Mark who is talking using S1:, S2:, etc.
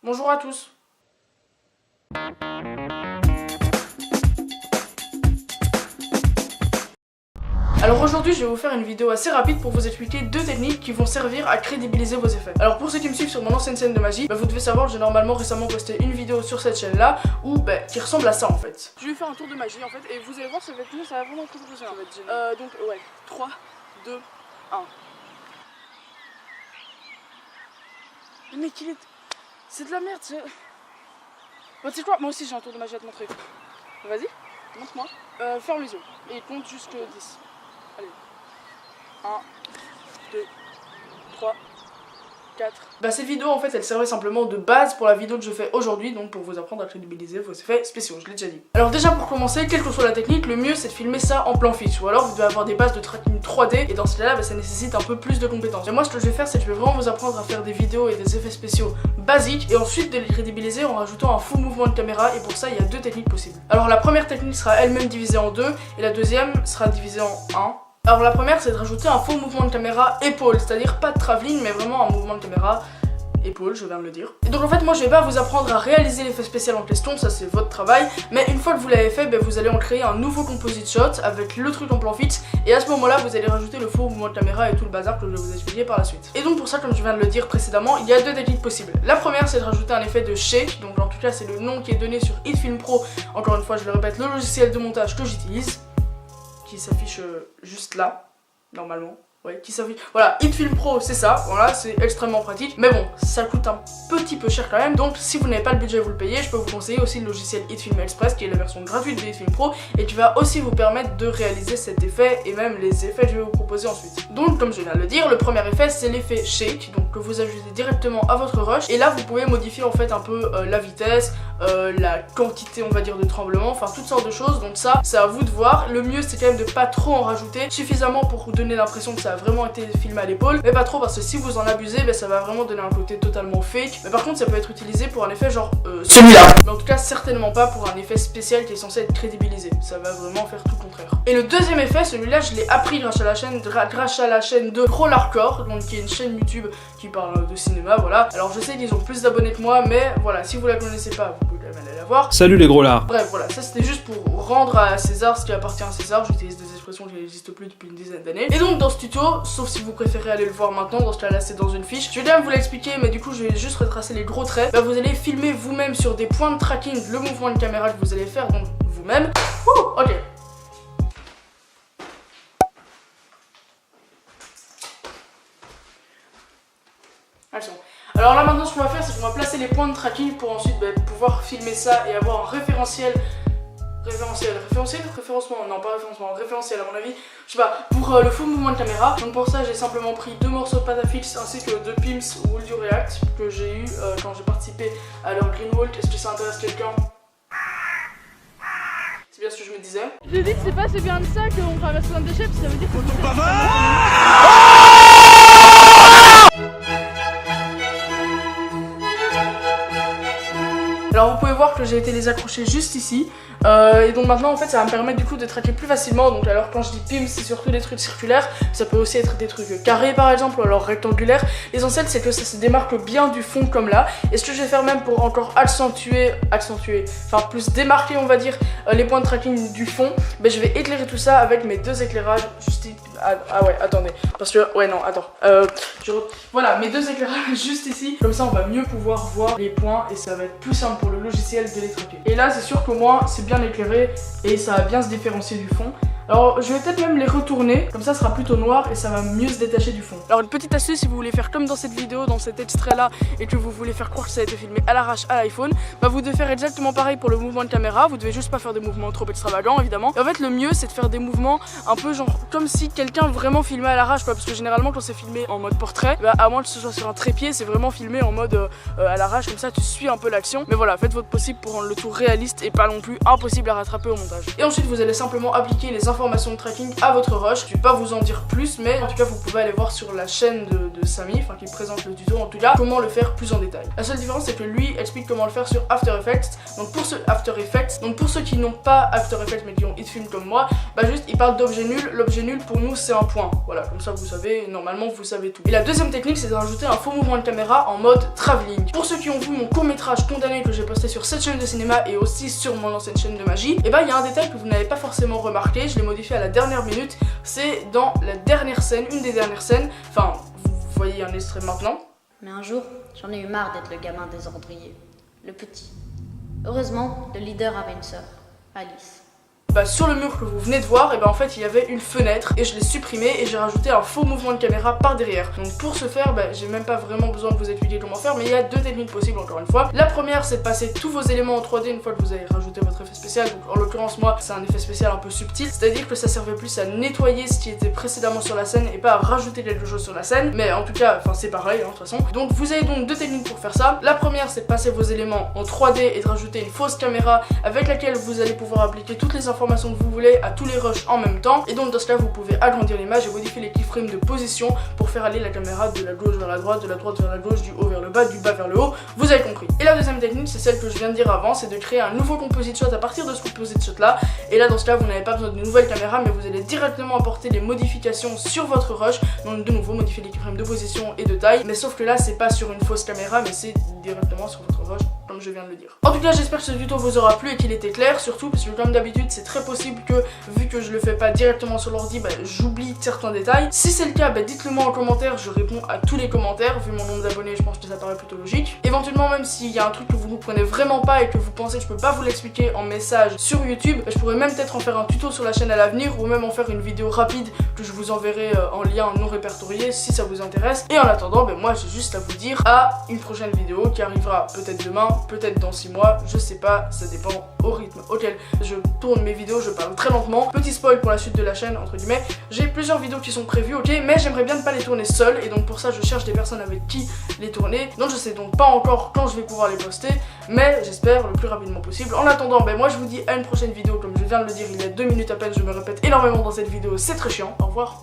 S1: Bonjour à tous. Alors aujourd'hui je vais vous faire une vidéo assez rapide pour vous expliquer deux techniques qui vont servir à crédibiliser vos effets. Alors pour ceux qui me suivent sur mon ancienne chaîne de magie, vous devez savoir que j'ai normalement récemment posté une vidéo sur cette chaîne là qui ressemble à ça en fait. Je vais faire un tour de magie en fait et vous allez voir ça va vraiment être impressionnant. Donc ouais, 3, 2, 1. Le mec il est... C'est de la merde Bah tu sais quoi, moi aussi j'ai un tour de magie à te montrer. Vas-y, montre-moi. Ferme les yeux et compte jusque 10. Allez. 1, 2, 3, 4. Bah cette vidéo en fait elle servait simplement de base pour la vidéo que je fais aujourd'hui, donc pour vous apprendre à crédibiliser vos effets spéciaux, je l'ai déjà dit. Alors déjà pour commencer, quelle que soit la technique, le mieux c'est de filmer ça en plan fixe, ou alors vous devez avoir des bases de tracking 3D et dans ce cas là ça nécessite un peu plus de compétences. Et moi ce que je vais faire c'est que je vais vraiment vous apprendre à faire des vidéos et des effets spéciaux basiques et ensuite de les crédibiliser en rajoutant un full mouvement de caméra, et pour ça il y a deux techniques possibles. Alors la première technique sera elle-même divisée en deux et la deuxième sera divisée en 1. Alors la première c'est de rajouter un faux mouvement de caméra épaule, c'est-à-dire pas de travelling mais vraiment un mouvement de caméra épaule, je viens de le dire. Et donc en fait moi je vais pas vous apprendre à réaliser l'effet spécial en question, ça c'est votre travail, mais une fois que vous l'avez fait, vous allez en créer un nouveau composite shot avec le truc en plan fixe, et à ce moment là vous allez rajouter le faux mouvement de caméra et tout le bazar que je vais vous expliquer par la suite. Et donc pour ça, comme je viens de le dire précédemment, il y a deux techniques possibles. La première c'est de rajouter un effet de shake, donc en tout cas c'est le nom qui est donné sur HitFilm Pro, encore une fois je le répète, le logiciel de montage que j'utilise, qui s'affiche juste là, normalement. Ouais, qui s'affiche. Voilà, HitFilm Pro, c'est ça, voilà, c'est extrêmement pratique. Mais bon, ça coûte un petit peu cher quand même. Donc, si vous n'avez pas le budget, vous le payez. Je peux vous conseiller aussi le logiciel HitFilm Express, qui est la version gratuite de HitFilm Pro et qui va aussi vous permettre de réaliser cet effet et même les effets que je vais vous proposer ensuite. Donc, comme je viens de le dire, le premier effet, c'est l'effet shake, donc que vous ajoutez directement à votre rush. Et là, vous pouvez modifier en fait un peu la vitesse, la quantité, on va dire, de tremblement, enfin toutes sortes de choses. Donc ça, c'est à vous de voir. Le mieux, c'est quand même de pas trop en rajouter, suffisamment pour vous donner l'impression que ça a vraiment été filmé à l'épaule, mais pas trop parce que si vous en abusez, ça va vraiment donner un côté totalement fake. Mais par contre, ça peut être utilisé pour un effet genre celui-là. Mais en tout cas, certainement pas pour un effet spécial qui est censé être crédibilisé. Ça va vraiment faire tout le contraire. Et le deuxième effet, celui-là, je l'ai appris grâce à la chaîne de Roll Hardcore, donc qui est une chaîne YouTube qui parle de cinéma, voilà. Alors je sais qu'ils ont plus d'abonnés que moi, mais voilà, si vous la connaissez pas, vous pouvez quand même aller la voir.
S2: Salut les gros lards.
S1: Bref, voilà, ça c'était juste pour rendre à César ce qui appartient à César. J'utilise des expressions qui n'existent plus depuis une dizaine d'années. Et donc dans ce tuto, sauf si vous préférez aller le voir maintenant, dans ce cas là c'est dans une fiche, je vais quand même vous l'expliquer, mais du coup je vais juste retracer les gros traits. Vous allez filmer vous-même sur des points de tracking le mouvement de caméra que vous allez faire, donc vous-même. Ok. Alors là maintenant ce qu'on va faire, c'est qu'on va placer les points de tracking pour ensuite pouvoir filmer ça et avoir un référentiel, référenciel à mon avis, je sais pas, pour le full mouvement de caméra. Donc pour ça j'ai simplement pris deux morceaux de pâte à fixe ainsi que deux Pim's Wool du React que j'ai eu quand j'ai participé à leur Greenwald. Est-ce que ça intéresse quelqu'un? C'est bien ce que je me disais.
S3: Je dis que c'est bien de ça qu'on traverse plein de déchets, puis ça veut dire qu'on peut pas.
S1: Alors vous pouvez voir que j'ai été les accrocher juste ici, et donc maintenant en fait ça va me permettre du coup de traquer plus facilement. Donc alors quand je dis PIM, c'est surtout des trucs circulaires, ça peut aussi être des trucs carrés par exemple, ou alors rectangulaires. L'essentiel c'est que ça se démarque bien du fond comme là. Et ce que je vais faire même pour encore accentuer, enfin plus démarquer on va dire les points de tracking du fond, je vais éclairer tout ça avec mes deux éclairages juste ici. Ah ouais, attendez, parce que, ouais non, attends, voilà, mes deux éclairages juste ici, comme ça on va mieux pouvoir voir les points et ça va être plus simple pour le logiciel de les traquer. Et là c'est sûr que moi c'est bien éclairé et ça va bien se différencier du fond. Alors je vais peut-être même les retourner, comme ça sera plutôt noir et ça va mieux se détacher du fond. Alors une petite astuce, si vous voulez faire comme dans cette vidéo, dans cet extrait là, et que vous voulez faire croire que ça a été filmé à l'arrache à l'iPhone, vous devez faire exactement pareil pour le mouvement de caméra. Vous devez juste pas faire des mouvements trop extravagants évidemment. Et en fait le mieux c'est de faire des mouvements un peu genre comme si quelqu'un vraiment filmait à l'arrache quoi, parce que généralement quand c'est filmé en mode portrait, à moins que ce soit sur un trépied, c'est vraiment filmé en mode à l'arrache, comme ça tu suis un peu l'action. Mais voilà, faites votre possible pour rendre le tout réaliste et pas non plus impossible à rattraper au montage. Et ensuite vous allez simplement appliquer les informations de tracking à votre rush. Je vais pas vous en dire plus, mais en tout cas vous pouvez aller voir sur la chaîne de Samy, enfin qui présente le tuto en tout cas, comment le faire plus en détail. La seule différence c'est que lui explique comment le faire sur After Effects. Donc pour ceux qui n'ont pas After Effects mais qui ont HitFilm comme moi, bah juste il parle d'objet nul. L'objet nul pour nous c'est un point. Voilà, comme ça vous savez, normalement vous savez tout. Et la deuxième technique c'est de rajouter un faux mouvement de caméra en mode travelling. Pour ceux qui ont vu mon court métrage Condamné que j'ai posté sur cette chaîne de cinéma et aussi sur mon ancienne chaîne de magie, et bah il y a un détail que vous n'avez pas forcément remarqué, je l'ai modifié à la dernière minute, c'est dans la dernière scène, une des dernières scènes, enfin vous voyez un extrait maintenant.
S2: Mais un jour, j'en ai eu marre d'être le gamin désordrier, le petit. Heureusement, le leader avait une sœur, Alice.
S1: Bah, sur le mur que vous venez de voir, et bah en fait il y avait une fenêtre et je l'ai supprimé et j'ai rajouté un faux mouvement de caméra par derrière. Donc pour ce faire, bah, j'ai même pas vraiment besoin de vous expliquer comment faire, mais il y a deux techniques possibles encore une fois. La première c'est de passer tous vos éléments en 3D une fois que vous avez rajouté votre effet spécial. Donc en l'occurrence moi c'est un effet spécial un peu subtil, c'est-à-dire que ça servait plus à nettoyer ce qui était précédemment sur la scène et pas à rajouter quelque chose sur la scène. Mais en tout cas, enfin c'est pareil de toute façon. Donc vous avez donc deux techniques pour faire ça. La première c'est de passer vos éléments en 3D et de rajouter une fausse caméra avec laquelle vous allez pouvoir appliquer toutes les informations que vous voulez à tous les rushs en même temps. Et donc dans ce cas vous pouvez agrandir l'image et modifier les keyframes de position pour faire aller la caméra de la gauche vers la droite, de la droite vers la gauche, du haut vers le bas, du bas vers le haut. Vous avez compris. Et la deuxième technique c'est celle que je viens de dire avant, c'est de créer un nouveau composite shot à partir de ce composite shot là. Et là dans ce cas vous n'avez pas besoin d'une nouvelle caméra mais vous allez directement apporter les modifications sur votre rush. Donc de nouveau modifier les keyframes de position et de taille. Mais sauf que là c'est pas sur une fausse caméra mais c'est directement sur votre rush comme je viens de le dire. En tout cas j'espère que ce tuto vous aura plu et qu'il était clair, surtout parce que comme d'habitude c'est très possible que vu que je le fais pas directement sur l'ordi, bah, j'oublie certains détails. Si c'est le cas, bah, dites-le moi en commentaire, je réponds à tous les commentaires, vu mon nombre d'abonnés je pense que ça paraît plutôt logique. Éventuellement même s'il y a un truc que vous ne comprenez vraiment pas et que vous pensez que je peux pas vous l'expliquer en message sur YouTube, bah, je pourrais même peut-être en faire un tuto sur la chaîne à l'avenir ou même en faire une vidéo rapide que je vous enverrai en lien non répertorié si ça vous intéresse. Et en attendant, bah, moi j'ai juste à vous dire à une prochaine vidéo qui arrivera peut-être demain, peut-être dans 6 mois, je sais pas, ça dépend au rythme auquel je tourne mes vidéos, je parle très lentement. Petit spoil pour la suite de la chaîne, entre guillemets, j'ai plusieurs vidéos qui sont prévues, ok, mais j'aimerais bien ne pas les tourner seul, et donc pour ça je cherche des personnes avec qui les tourner, donc je sais donc pas encore quand je vais pouvoir les poster, mais j'espère le plus rapidement possible. En attendant, ben moi je vous dis à une prochaine vidéo, comme je viens de le dire il y a 2 minutes à peine, je me répète énormément dans cette vidéo, c'est très chiant, au revoir.